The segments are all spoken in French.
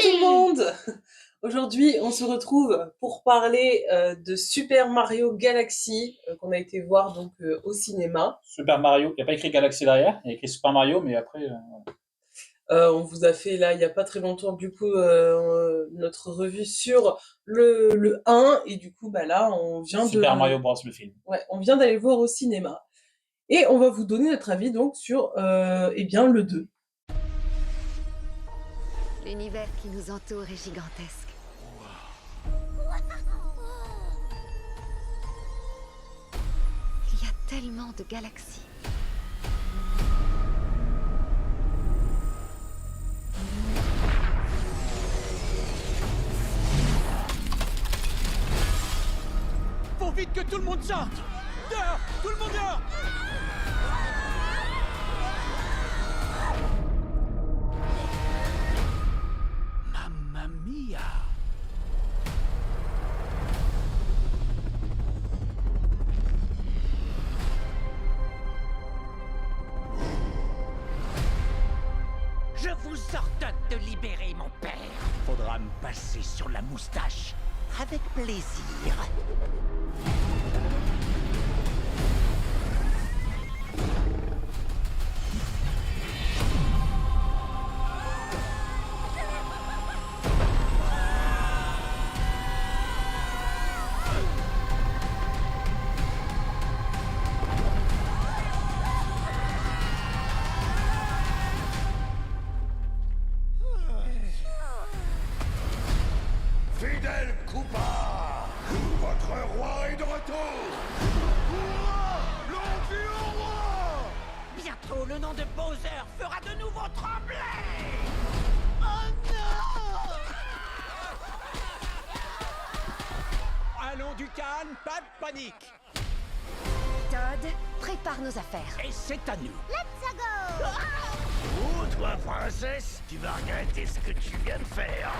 tout le monde! Aujourd'hui, on se retrouve pour parler de Super Mario Galaxy qu'on a été voir donc au cinéma. Super Mario, il n'y a pas écrit Galaxy derrière, il y a écrit Super Mario, mais après. On vous a fait là, il y a pas très longtemps, du coup, notre revue sur le 1 et du coup, bah là, Super Mario Bros. Le film. ouais, on vient d'aller le voir au cinéma. Et on va vous donner notre avis donc sur eh bien, le 2. L'univers qui nous entoure est gigantesque. Il y a tellement de galaxies. Faut vite que tout le monde sorte! Dehors! Tout le monde dehors! Mamma mia! Je vous ordonne de libérer mon père. Faudra me passer sur la moustache. Avec plaisir. Fidèle Koopa, votre roi est de retour. L'Empire roi. Bientôt, le nom de Bowser fera de nouveau trembler. Oh non! Allons du calme, pas de panique. Todd, prépare nos affaires. Et c'est à nous. Let's go! Oh, toi, princesse, tu vas regretter ce que tu viens de faire.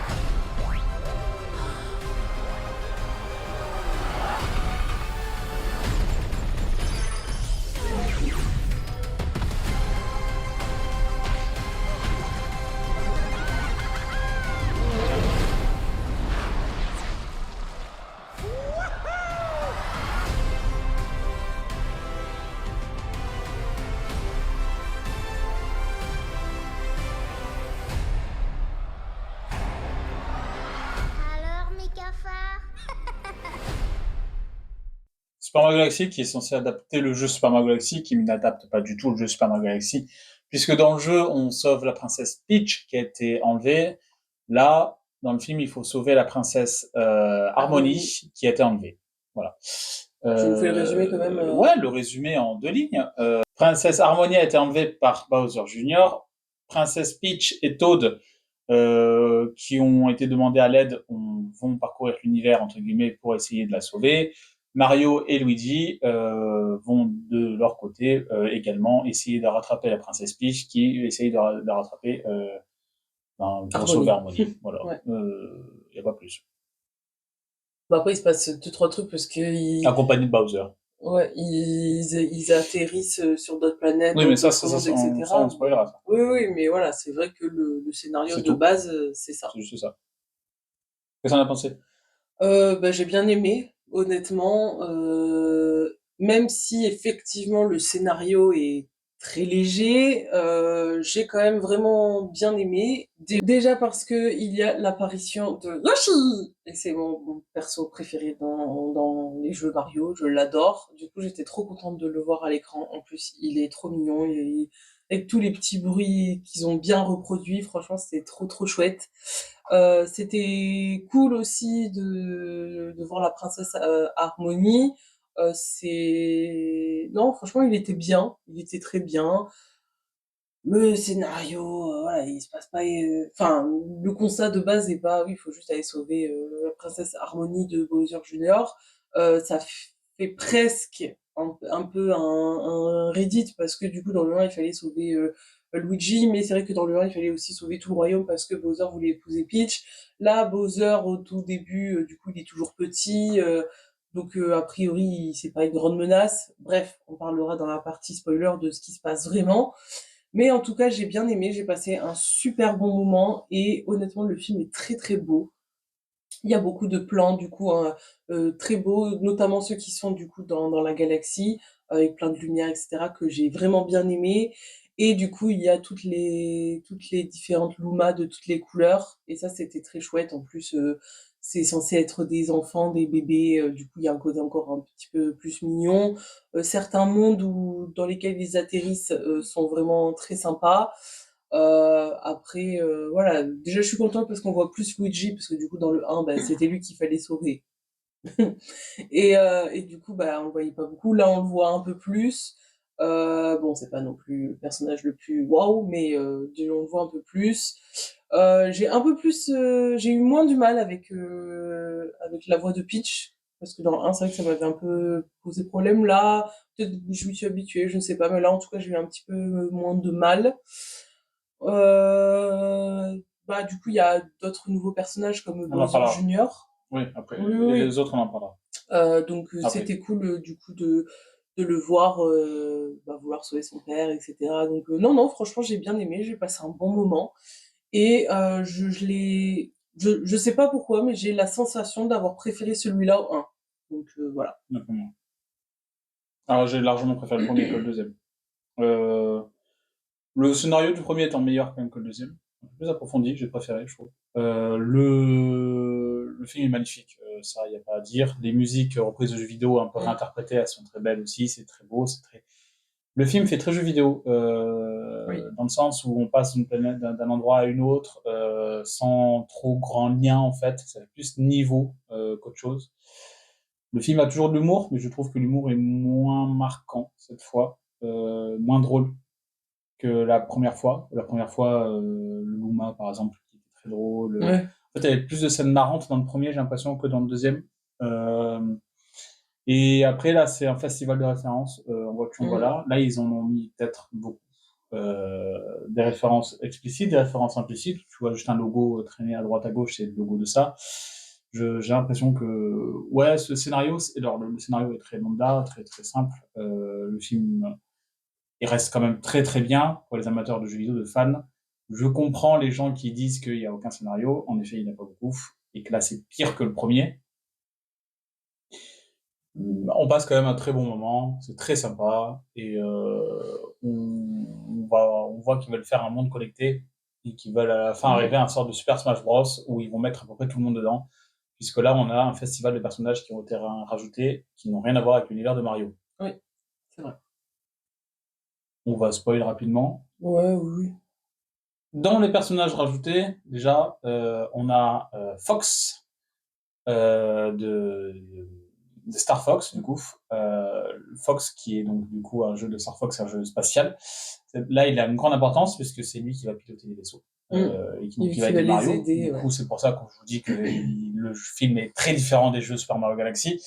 Alors, mes cafards? Super Mario Galaxy qui est censé adapter le jeu Super Mario Galaxy, qui n'adapte pas du tout le jeu Super Mario Galaxy, puisque dans le jeu, on sauve la princesse Peach qui a été enlevée. Là, dans le film, il faut sauver la princesse Harmony qui a été enlevée. Voilà. Je vous fais le résumé quand même. Ouais, le résumé en 2 lignes. Princesse Harmony a été enlevée par Bowser Jr. Princesse Peach et Toad, qui ont été demandés à l'aide, vont parcourir l'univers, entre guillemets, pour essayer de la sauver. Mario et Luigi vont de leur côté également essayer de rattraper la princesse Peach, qui essaye de la rattraper pour sauver Harmony. Voilà. Ouais. Y a pas plus. Bah après, il se passe 2-3 trucs parce que Accompagné de Bowser. ouais, ils atterrissent sur d'autres planètes, Oui, dans mais ça, d'autres mondes, etc. on spoilera ça. Oui, oui, mais voilà, c'est vrai que le scénario C'est de tout. base, c'est ça. C'est juste ça. Qu'est-ce que t'en as pensé? Bah, j'ai bien aimé, honnêtement, même si effectivement le scénario est très léger, j'ai quand même vraiment bien aimé. Déjà parce que il y a l'apparition de Yoshi et c'est mon perso préféré dans les jeux Mario, je l'adore. Du coup, j'étais trop contente de le voir à l'écran. En plus, il est trop mignon, avec tous les petits bruits qu'ils ont bien reproduits, franchement, c'était trop, trop chouette. C'était cool aussi de voir la princesse Harmonie. Non, franchement, il était bien, il était très bien. Le scénario, voilà, il se passe pas. Enfin, le constat de base est pas, oui, il faut juste aller sauver la princesse Harmonie de Bowser Jr. Ça fait presque un peu un Reddit parce que du coup, dans le 1, il fallait sauver Luigi, mais c'est vrai que dans le 1, il fallait aussi sauver tout le royaume parce que Bowser voulait épouser Peach. Là, Bowser, au tout début, du coup, il est toujours petit. Donc, a priori, c'est pas une grande menace. Bref, on parlera dans la partie spoiler de ce qui se passe vraiment. Mais en tout cas, j'ai bien aimé, j'ai passé un super bon moment et honnêtement, le film est très, très beau. Il y a beaucoup de plans du coup, très beaux, notamment ceux qui sont du coup dans la galaxie, avec plein de lumière et cetera, que j'ai vraiment bien aimé et du coup, il y a toutes les différentes Lumas de toutes les couleurs et ça, c'était très chouette. En plus, c'est censé être des enfants, des bébés, du coup, il y a un côté encore un petit peu plus mignon. Certains mondes dans lesquels ils atterrissent, sont vraiment très sympas. Après, voilà, déjà je suis contente parce qu'on voit plus Luigi, parce que du coup dans le 1, bah, c'était lui qu'il fallait sauver. Et du coup, bah, on le voyait pas beaucoup. Là, on le voit un peu plus. Bon, c'est pas non plus le personnage le plus waouh, mais déjà on le voit un peu plus. J'ai eu moins du mal avec la voix de Peach, parce que dans le 1, c'est vrai que ça m'avait un peu posé problème. Là, peut-être que je m'y suis habituée, je ne sais pas, mais là, en tout cas, j'ai eu un petit peu moins de mal. Bah, du coup, il y a d'autres nouveaux personnages comme On en Bowser parlera. Junior. Oui, après. Oui, Et oui. les autres, on en parlera. Donc Après. c'était cool du coup de le voir bah, vouloir sauver son père, etc. Donc non, non, franchement, j'ai bien aimé, j'ai passé un bon moment. Et je sais pas pourquoi, mais j'ai la sensation d'avoir préféré celui-là au 1. Donc voilà. D'accord. Alors, j'ai largement préféré le premier que le deuxième. Euh, le scénario du premier étant meilleur quand même que le deuxième. Un peu plus approfondi, j'ai préféré, je trouve. Le film est magnifique, ça, il n'y a pas à dire. Les musiques reprises de jeux vidéo, un peu réinterprétées, elles sont très belles aussi, c'est très beau, c'est très... Le film fait très jeu vidéo, Oui. dans le sens où on passe d'une planète, d'un endroit à une autre, sans trop grand lien, en fait. C'est plus niveau qu'autre chose. Le film a toujours de l'humour, mais je trouve que l'humour est moins marquant cette fois, moins drôle que la première fois. La première fois, le Luma, par exemple, qui était très drôle. Ouais. En fait, il y avait plus de scènes marrantes dans le premier, j'ai l'impression, que dans le deuxième. Euh, et après, là, c'est un festival de références. On voit qu'on voit là. Là, ils en ont mis peut-être beaucoup. Des références explicites, des références implicites. Tu vois juste un logo traîné à droite à gauche, c'est le logo de ça. J'ai l'impression que ouais, ce scénario, alors le scénario est très lambda, très très simple. Le film, il reste quand même très très bien pour les amateurs de jeux vidéo, de fans. Je comprends les gens qui disent qu'il n'y a aucun scénario. En effet, il n'y en a pas beaucoup et que là, c'est pire que le premier. On passe quand même un très bon moment, c'est très sympa et on voit qu'ils veulent faire un monde connecté et qu'ils veulent à la fin arriver à un sorte de Super Smash Bros où ils vont mettre à peu près tout le monde dedans, puisque là on a un festival de personnages qui ont été rajoutés qui n'ont rien à voir avec l'univers de Mario. Oui, c'est vrai. On va spoiler rapidement. Ouais, oui. Dans les personnages rajoutés, déjà, on a Fox de Star Fox, du coup. Fox, qui est donc du coup un jeu de Star Fox, un jeu spatial. Là, il a une grande importance puisque c'est lui qui va piloter les vaisseaux. Et qui va aider Mario. Aider, du coup, c'est pour ça que je vous dis que le film est très différent des jeux Super Mario Galaxy.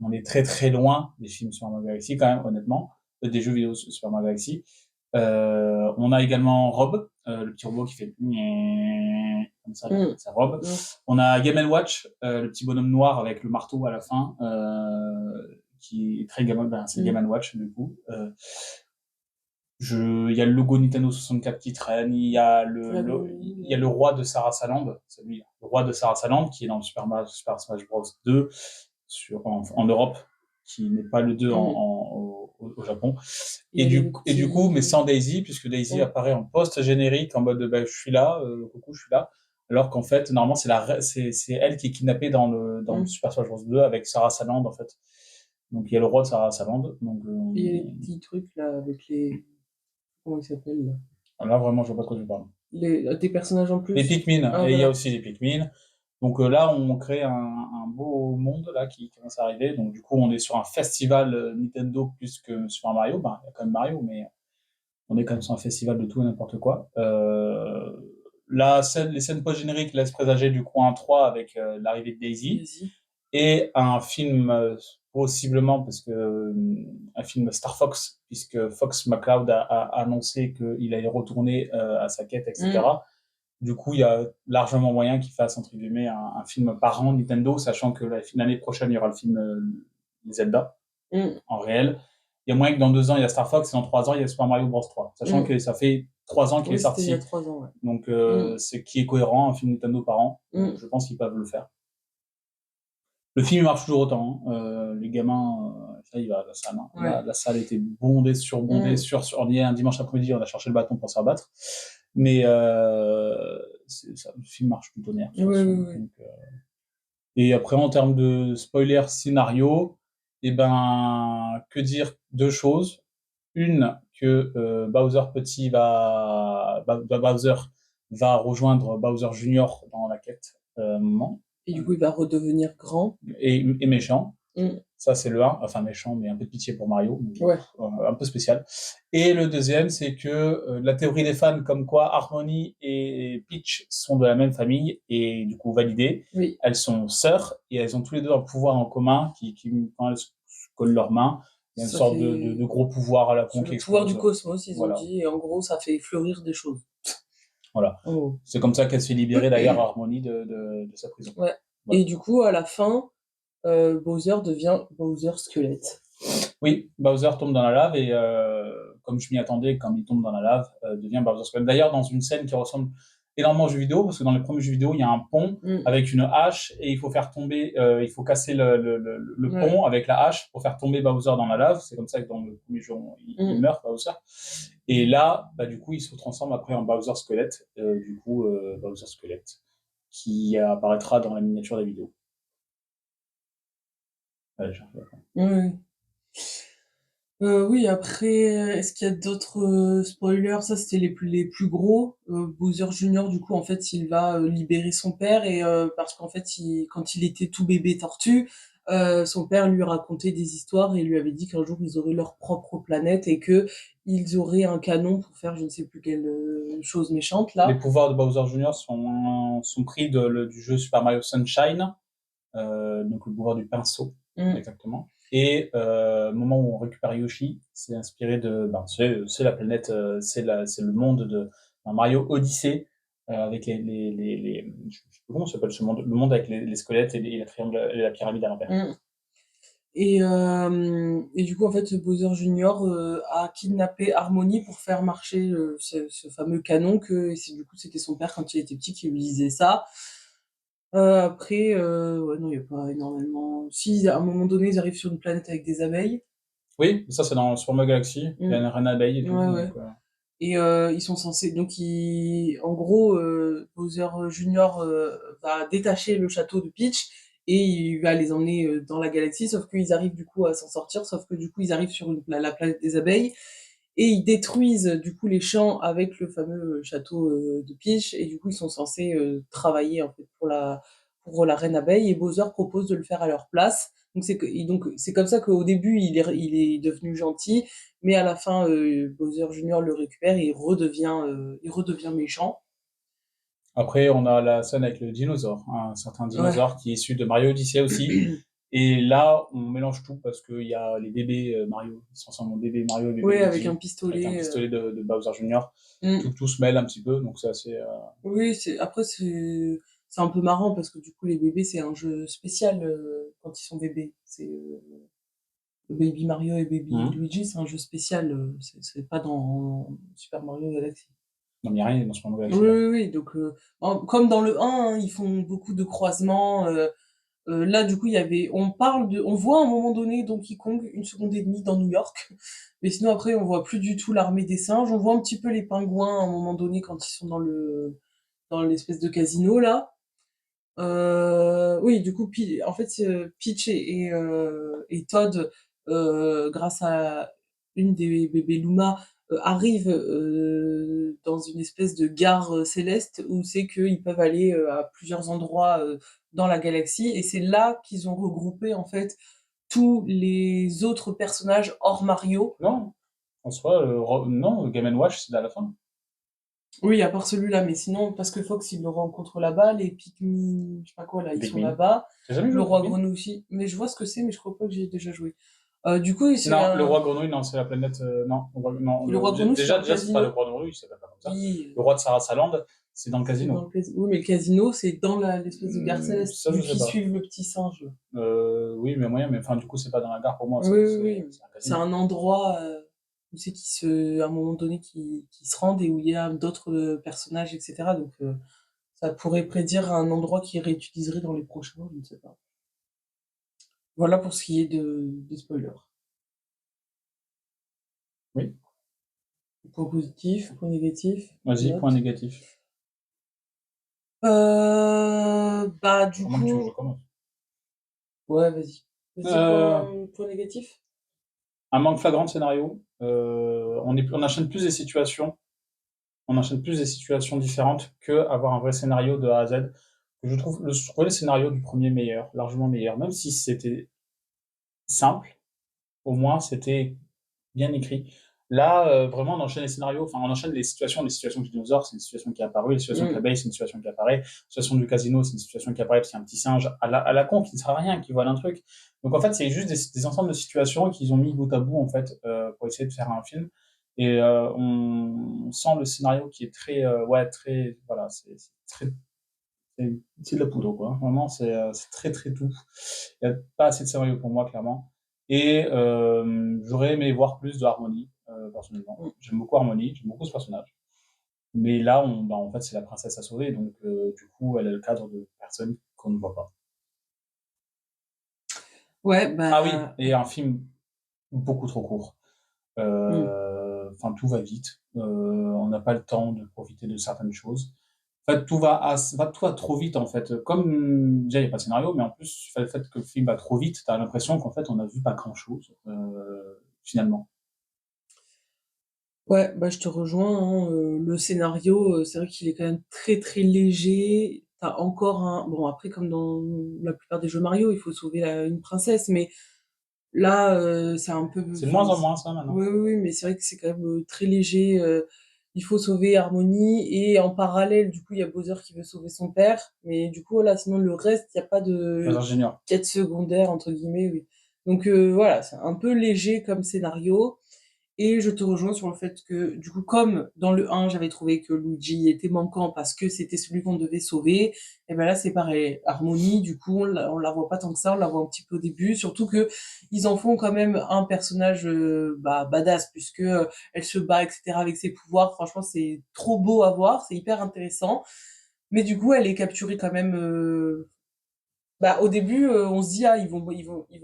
On est très très loin des films Super Mario Galaxy, quand même, honnêtement, des jeux vidéo Super Mario Galaxy. On a également Rob, le petit robot qui fait comme ça, sa Rob. On a Game & Watch, le petit bonhomme noir avec le marteau à la fin, qui est très gamin, c'est Game & Watch du coup. Il y a le logo Nintendo 64 qui traîne, il y a le roi de Sarah Saland, c'est lui, le roi de Sarah Saland qui est dans le Super Smash Bros 2 en Europe, qui n'est pas le 2 au Japon. Et du coup, mais sans Daisy, puisque Daisy apparaît en post-générique, en mode, bah, je suis là, coucou, je suis là. Alors qu'en fait, normalement, c'est elle qui est kidnappée dans le Super Smash Bros 2 avec Sarah Saland, en fait. Donc, il y a le roi de Sarah Saland. Donc, il y a les petits trucs, là, avec les... Comment ils s'appellent, là? Là, vraiment, je vois pas de quoi tu parles. Des personnages en plus. Les Pikmin. Ah, et il y a voilà. aussi les Pikmin. Donc là, on crée un beau monde là qui commence à arriver. Donc du coup, on est sur un festival Nintendo plus que Super Mario. Ben, il y a quand même Mario, mais on est quand même sur un festival de tout et n'importe quoi. Les scènes post-génériques laissent présager du coup un 3 avec l'arrivée de Daisy. Et un film possiblement, parce que un film Star Fox, puisque Fox McCloud a annoncé qu'il allait retourner à sa quête, etc. Du coup, il y a largement moyen qu'il fasse, entre guillemets, un film par an Nintendo, sachant que l'année prochaine, il y aura le film Zelda, en réel. il y a moyen que dans 2 ans, il y a Star Fox, et dans 3 ans, il y a Super Mario Bros. 3. Sachant que ça fait 3 ans qu'il est Oui, c'était il y sorti. a 3 ans, ouais. Donc, c'est qui est cohérent, un film Nintendo par an. Je pense qu'ils peuvent le faire. Le film, il marche toujours autant. Les gamins, ça, il va à la salle. Hein. Ouais. La salle était bondée, surbondée, on y est un dimanche après-midi, on a cherché le bâton pour se faire battre. Mais le film marche plutôt bien. Donc, et après, en termes de spoiler scénario, eh ben, que dire? 2 choses. Une, que Bowser petit Bowser va rejoindre Bowser Junior dans la quête à un moment. Et du coup, il va redevenir grand. Et méchant. Ça, c'est le 1. Enfin, méchant, mais un peu de pitié pour Mario. Ouais. Un peu spécial. Et le deuxième, c'est que la théorie des fans, comme quoi Harmony et Peach sont de la même famille, et du coup validée. Oui. Elles sont sœurs, et elles ont tous les deux un pouvoir en commun qui quand elles se collent leurs mains, il y a une sorte de gros pouvoir à la con qui le pouvoir du cosmos, ils ont dit, et en gros, ça fait fleurir des choses. Voilà. C'est comme ça qu'elle se fait libérer d'ailleurs Harmony de sa prison. Ouais. Voilà. Et du coup, à la fin, Bowser devient Bowser squelette. Oui, Bowser tombe dans la lave et comme je m'y attendais, quand il tombe dans la lave, devient Bowser squelette. D'ailleurs, dans une scène qui ressemble énormément aux jeux vidéo, parce que dans les premiers jeux vidéo, il y a un pont avec une hache et il faut faire tomber, il faut casser le pont avec la hache pour faire tomber Bowser dans la lave. C'est comme ça que dans le premier jeu, il meurt, Bowser. Et là, du coup, il se transforme après en Bowser squelette, Bowser squelette, qui apparaîtra dans la miniature de la vidéo. Oui, après, est-ce qu'il y a d'autres spoilers? Ça, c'était les plus gros. Bowser Junior, du coup, en fait, il va libérer son père et parce qu'en fait, quand il était tout bébé tortue, son père lui racontait des histoires et lui avait dit qu'un jour ils auraient leur propre planète et que ils auraient un canon pour faire je ne sais plus quelle chose méchante là. Les pouvoirs de Bowser Junior sont pris du jeu Super Mario Sunshine, donc le pouvoir du pinceau, exactement. Et au moment où on récupère Yoshi, c'est inspiré c'est la planète, c'est le monde de Mario Odyssey, avec je sais plus comment s'appelle ce monde, le monde avec les squelettes et la pyramide à l'envers. Et du coup, en fait, Bowser Junior a kidnappé Harmony pour faire marcher ce fameux canon c'était son père quand il était petit qui lui disait ça. Après, non, il n'y a pas énormément. Si, à un moment donné, ils arrivent sur une planète avec des abeilles. Oui, ça c'est dans Super Mario Galaxy. Il y a une reine abeille et tout. Ouais. Donc, et ils sont censés. Donc, en gros, Bowser Junior va détacher le château de Peach et il va les emmener dans la galaxie. Sauf qu'ils arrivent du coup à s'en sortir. Sauf que du coup, ils arrivent sur la planète des abeilles. Et ils détruisent du coup les champs avec le fameux château de Peach. Et du coup, ils sont censés travailler en fait pour la reine abeille. Et Bowser propose de le faire à leur place. Donc c'est comme ça qu'au début il est devenu gentil, mais à la fin Bowser Junior le récupère et il redevient méchant. Après, on a la scène avec le dinosaure, un certain dinosaure qui est issu de Mario Odyssey aussi. Et là, on mélange tout parce qu'il y a les bébés Mario, ils sont ensemble, bébé Mario et bébé Luigi, avec un pistolet. Avec un pistolet de Bowser Junior. Tout se mêle un petit peu, donc c'est assez... Oui, après c'est un peu marrant parce que du coup les bébés c'est un jeu spécial quand ils sont bébés. C'est Baby Mario et Baby Luigi, c'est un jeu spécial, c'est pas dans Super Mario Galaxy. Non, il n'y a rien dans Super Mario Galaxy. Oui, donc comme dans le 1, hein, ils font beaucoup de croisements. Là, du coup, on voit à un moment donné Donkey Kong 1 seconde et demie dans New York, mais sinon après, on voit plus du tout l'armée des singes. On voit un petit peu les pingouins à un moment donné quand ils sont dans l'espèce de casino là. Oui, du coup, en fait, Peach et Todd, grâce à une des bébés Luma, arrivent dans une espèce de gare céleste où c'est qu'ils peuvent aller à plusieurs endroits dans la galaxie et c'est là qu'ils ont regroupé en fait tous les autres personnages hors Mario. Non, en soi, non, Game & Watch, c'est à la fin. Oui, à part celui-là, mais sinon, parce que Fox, il le rencontre là-bas, les Pikmin, je sais pas quoi, là, ils sont là-bas. Le Roi Grenouille aussi. Mais je vois ce que c'est, mais je crois pas que j'ai déjà joué. Du coup, c'est Non, le Roi Grenouille, non, c'est la planète, non. Le Roi Grenouille, déjà, c'est pas le Roi Grenouille, c'est pas comme ça. Oui, Le roi de Sarasaland, c'est dans le c'est casino. dans le oui, mais le casino, c'est dans l'espèce de gare céleste, Ça, je vu sais qu'ils pas. suivent le petit singe. Oui, mais moyen, mais enfin, du coup, c'est pas dans la gare pour moi, Oui, oui, oui. c'est un C'est casino. un endroit où c'est à un moment donné, qui se rendent et où il y a d'autres personnages, etc. Donc, ça pourrait prédire un endroit qu'ils réutiliserait dans les prochains, je ne sais pas. Voilà pour ce qui est des spoilers. Oui, Point positif, point négatif, vas-y, note. point négatif. Bah, du Comment que tu veux que je coup, commence? ouais, vas-y. Vas-y, Euh, point négatif. un manque flagrant de scénario. On enchaîne plus des situations. On enchaîne plus des situations différentes que avoir un vrai scénario de A à Z. Je trouvais le scénario du premier meilleur, largement meilleur, même si c'était simple, au moins c'était bien écrit. Là, vraiment, on enchaîne les scénarios, enfin, on enchaîne les situations du dinosaure, c'est une situation qui est apparue, les situations de Mm. l'abeille, c'est une situation qui apparaît, la situation du casino, c'est une situation qui apparaît parce qu'il y a un petit singe à la con qui ne sert à rien, qui vole un truc. Donc, en fait, c'est juste des ensembles de situations qu'ils ont mis bout à bout, en fait, pour essayer de faire un film. Et on sent le scénario qui est très, ouais, très, voilà, c'est très, c'est de la poudre, quoi. Vraiment, c'est très, très doux. Il n'y a pas assez de scénario pour moi, clairement. Et j'aurais aimé voir plus de Harmonie, personnellement. Mm. J'aime beaucoup Harmonie, j'aime beaucoup ce personnage. Mais là, en fait, c'est la princesse à sauver, donc du coup, elle a le cadre de personne qu'on ne voit pas. Ouais, Ah oui, bah, et un film beaucoup trop court. mm. Enfin, tout va vite. On n'a pas le temps de profiter de certaines choses. En fait, tout va trop vite, en fait. Comme, déjà, il n'y a pas de scénario, mais en plus, le fait que le film va trop vite, t'as l'impression qu'en fait, on a vu pas grand-chose, finalement. Ouais, bah, je te rejoins, hein, le scénario, c'est vrai qu'il est quand même très, très léger. T'as encore un bon, après, comme dans la plupart des jeux Mario, il faut sauver une princesse, mais là, c'est un peu C'est de enfin, moins en moins, ça, maintenant. oui, oui, oui, mais c'est vrai que c'est quand même, très léger, il faut sauver Harmony et en parallèle, du coup, il y a Bowser qui veut sauver son père, mais du coup, voilà, sinon le reste, il y a pas de Bowser Junior. «quête secondaire» entre guillemets, oui. Donc voilà, c'est un peu léger comme scénario et je te rejoins sur le fait que, du coup, comme dans le 1, j'avais trouvé que Luigi était manquant parce que c'était celui qu'on devait sauver, et ben là, c'est pareil. Harmony, du coup, on la voit pas tant que ça, on la voit un petit peu au début, surtout que ils en font quand même un personnage bah, badass, puisque elle se bat, etc., avec ses pouvoirs. Franchement, c'est trop beau à voir, c'est hyper intéressant. Mais du coup, elle est capturée quand même bah, au début, on se dit: «Ah, ils vont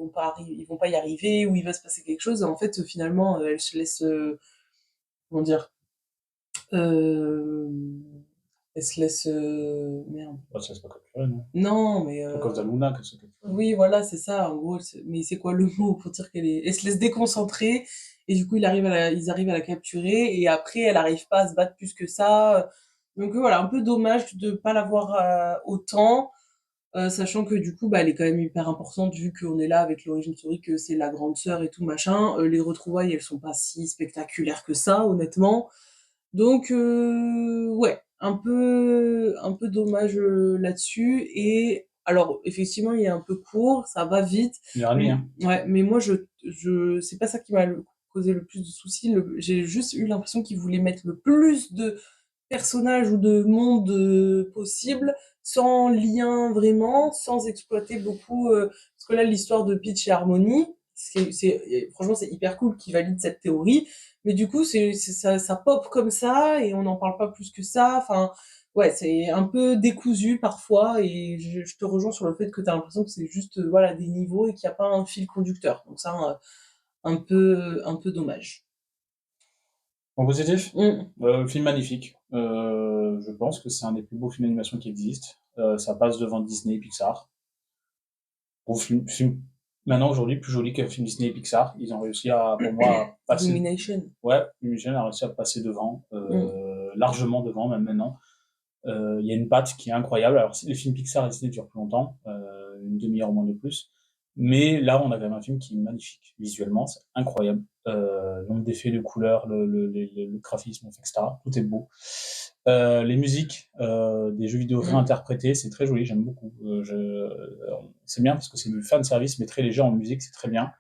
pas y arriver ou il va se passer quelque chose» et en fait, finalement, elle se laisse, comment dire? Hem, elle se laisse, merde. Bah, ça, c'est pas capturé, non? Non, mais C'est à cause d'Aluna qu'elle se capture. oui, voilà, c'est ça, en gros, mais c'est quoi le mot pour dire elle se laisse déconcentrer et du coup, ils arrivent à la capturer et après elle arrive pas à se battre plus que ça, donc voilà, un peu dommage de pas la voir, autant. Sachant que du coup, bah, elle est quand même hyper importante vu qu'on est là avec l'origine story, que c'est la grande sœur et tout machin. Les retrouvailles, elles sont pas si spectaculaires que ça, honnêtement. Donc ouais, un peu dommage, là-dessus et alors effectivement, il est un peu court, ça va vite. 1h30, hein. Ouais, mais moi je c'est pas ça qui m'a causé le plus de soucis. J'ai juste eu l'impression qu'ils voulaient mettre le plus de personnages ou de monde possible, sans lien vraiment, sans exploiter beaucoup. Parce que là, l'histoire de Peach et Harmony, franchement, c'est hyper cool qu'ils valident cette théorie. Mais du coup, ça pop comme ça et on n'en parle pas plus que ça. Enfin, ouais, c'est un peu décousu parfois et je te rejoins sur le fait que tu as l'impression que c'est juste voilà des niveaux et qu'il n'y a pas un fil conducteur. Donc ça, un peu dommage. En positif? Mm. Film magnifique. Je pense que c'est un des plus beaux films d'animation qui existent. Ça passe devant Disney et Pixar. Beau film maintenant aujourd'hui plus joli qu'un film Disney et Pixar. Ils ont réussi à, pour moi, à passer. Illumination. Ouais, Illumination a réussi à passer devant, Mm. largement devant même maintenant. Il y a une patte qui est incroyable. Alors les films Pixar et Disney durent plus longtemps, une demi-heure au moins de plus. Mais là, on a quand même un film qui est magnifique visuellement, c'est incroyable. Nombre d'effets, de couleurs, le graphisme, etc. Tout est beau. Les musiques des jeux vidéo Mm. réinterprétés, c'est très joli, j'aime beaucoup. C'est bien parce que c'est du fan service, mais très léger en musique, c'est très bien.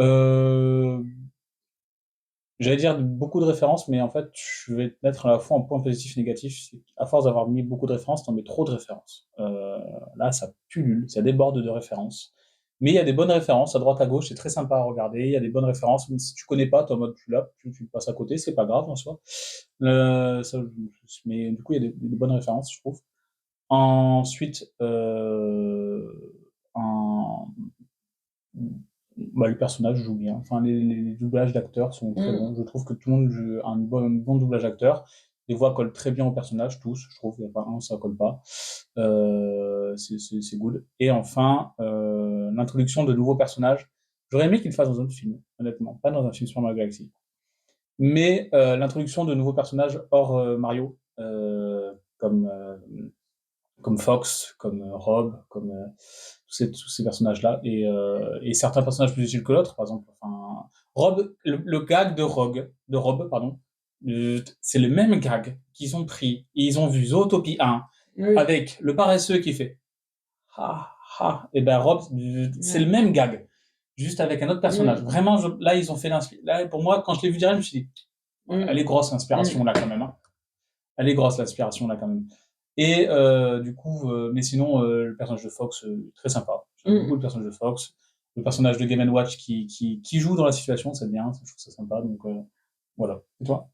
Euh, j'allais dire beaucoup de références, mais en fait, je vais te mettre à la fois en point positif et négatif. C'est qu'à force d'avoir mis beaucoup de références, t'en mets trop de références. Là, ça pullule, ça déborde de références. Mais il y a des bonnes références à droite à gauche, c'est très sympa à regarder. Il y a des bonnes références, même si tu connais pas, t'es en mode tu passes à côté, c'est pas grave en soi. Ça, mais du coup, il y a des bonnes références, je trouve. Ensuite, un, le personnage joue bien. Enfin, les doublages d'acteurs sont très bons. Je trouve que tout le monde joue un bon doublage d'acteur. Les voix collent très bien au personnage, tous. Je trouve qu'il n'y a pas un, ça colle pas. C'est good. Et enfin, l'introduction de nouveaux personnages. J'aurais aimé qu'ils le fassent dans un autre film, honnêtement. Pas dans un film sur Mario Galaxy. Mais l'introduction de nouveaux personnages hors Mario, comme Fox, comme Rob, comme tous ces personnages-là, et certains personnages plus utiles que l'autre, par exemple, enfin, Rob, le gag de Rob, pardon, c'est le même gag qu'ils ont pris, et ils ont vu Zootopie 1, Oui. avec le paresseux qui fait ha ha, et ben Rob, c'est le même gag, juste avec un autre personnage. Vraiment, là, ils ont fait l'inspiration. Là, pour moi, quand je l'ai vu direct, je me suis dit, elle est grosse l'inspiration là quand même, hein. Elle est grosse l'inspiration là quand même. Et du coup, mais sinon, le personnage de Fox, très sympa. J'aime beaucoup le personnage de Fox. Le personnage de Game & Watch qui joue dans la situation, c'est bien, je trouve ça sympa. Donc voilà. Et toi?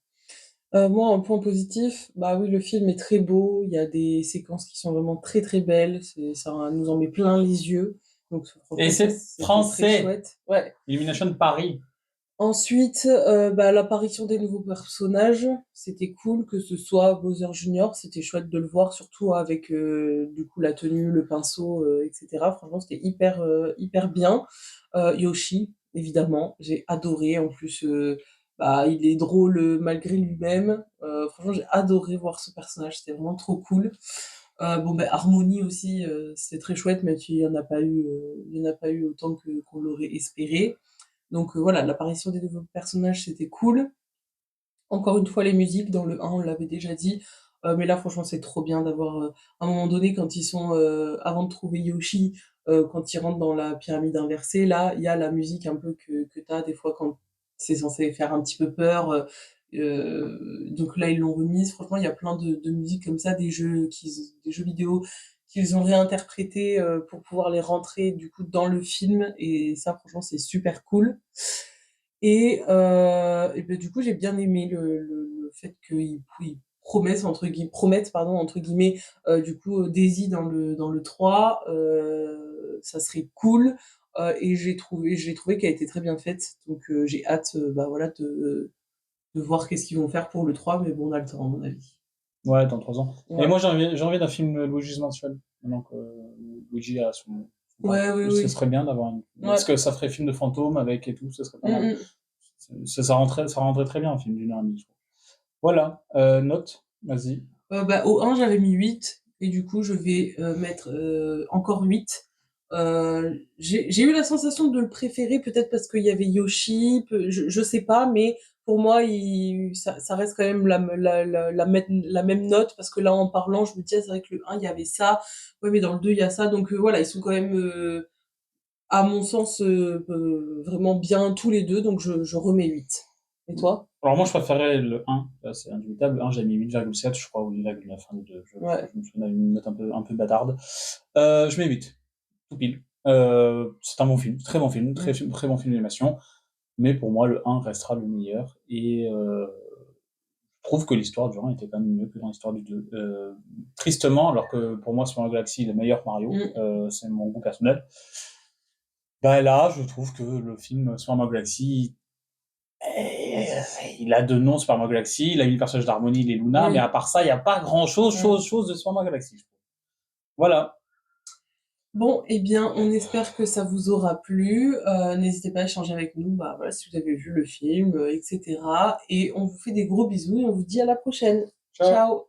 Moi, en point positif, bah oui, le film est très beau. Il y a des séquences qui sont vraiment très très belles. Ça nous en met plein les yeux. Donc Et franchement, ça, c'est c'était très français! chouette. Ouais. Illumination de Paris. Ensuite, l'apparition des nouveaux personnages, c'était cool, que ce soit Bowser Junior, c'était chouette de le voir, surtout avec du coup la tenue, le pinceau, etc. Franchement, c'était hyper bien. Yoshi, évidemment, j'ai adoré. En plus, il est drôle malgré lui-même. Franchement, j'ai adoré voir ce personnage, c'était vraiment trop cool. Harmony aussi, c'était très chouette, mais il y en a pas eu, il y en a pas eu autant qu'on l'aurait espéré. Donc voilà, l'apparition des nouveaux personnages, c'était cool. Encore une fois, les musiques, dans le 1, on l'avait déjà dit, mais là, franchement, c'est trop bien d'avoir, à un moment donné, quand ils sont, avant de trouver Yoshi, quand ils rentrent dans la pyramide inversée, là, il y a la musique un peu que t'as des fois quand c'est censé faire un petit peu peur. Donc là, ils l'ont remise. Franchement, il y a plein de musiques comme ça, des jeux vidéo qu'ils ont réinterprétés pour pouvoir les rentrer du coup dans le film. Et ça, franchement, c'est super cool. Du coup, j'ai bien aimé le fait qu'ils promettent, pardon, entre guillemets, du coup, Daisy dans le 3, ça serait cool. Et j'ai trouvé qu'elle était très bien faite. Donc, j'ai hâte, voilà, de voir qu'est-ce qu'ils vont faire pour le 3, mais bon, on a le temps, à mon avis. Ouais, dans 3 ans. Ouais. Et moi, j'ai envie d'un film Luigi's Mansion. Maintenant que Luigi a son. Ouais, oui, Ce oui. serait bien d'avoir une. Ouais. Parce que ça ferait film de fantôme avec et tout, ce serait pas mal. Ça rendrait très bien un film d'une heure et demie, je trouve. Voilà, note, vas-y. Au 1, j'avais mis 8, et du coup, je vais mettre encore 8. J'ai eu la sensation de le préférer, peut-être parce qu'il y avait Yoshi, je sais pas, mais pour moi, ça reste quand même la même note, parce que là, en parlant, je me dis, ah, c'est vrai que le 1, il y avait ça, ouais, mais dans le 2, il y a ça, donc voilà, ils sont quand même, à mon sens, vraiment bien tous les deux, donc je remets 8. Et toi? Alors moi, je préférais le 1, là, c'est indubitable. Le 1, j'ai mis 8,7, je crois, ou 8,9, un des deux. Ouais. Je me souviens d'une note un peu bâtarde. Je mets 8, tout pile. C'est un bon film, très bon film, très bon film d'animation. Mais pour moi, le 1 restera le meilleur. Et je trouve que l'histoire du 1 était quand même mieux que dans l'histoire du 2. Tristement, alors que pour moi, Super Mario Galaxy est le meilleur Mario, c'est mon goût personnel. Là, je trouve que le film Super Mario Galaxy, il a deux noms, Super Mario Galaxy, il a une personnage d'harmonie, les Luna, mais à part ça, il n'y a pas grand chose de Super Mario Galaxy, je trouve. Voilà. Bon, eh bien, on espère que ça vous aura plu. N'hésitez pas à échanger avec nous, voilà, si vous avez vu le film, etc. Et on vous fait des gros bisous et on vous dit à la prochaine. Ciao. Ciao.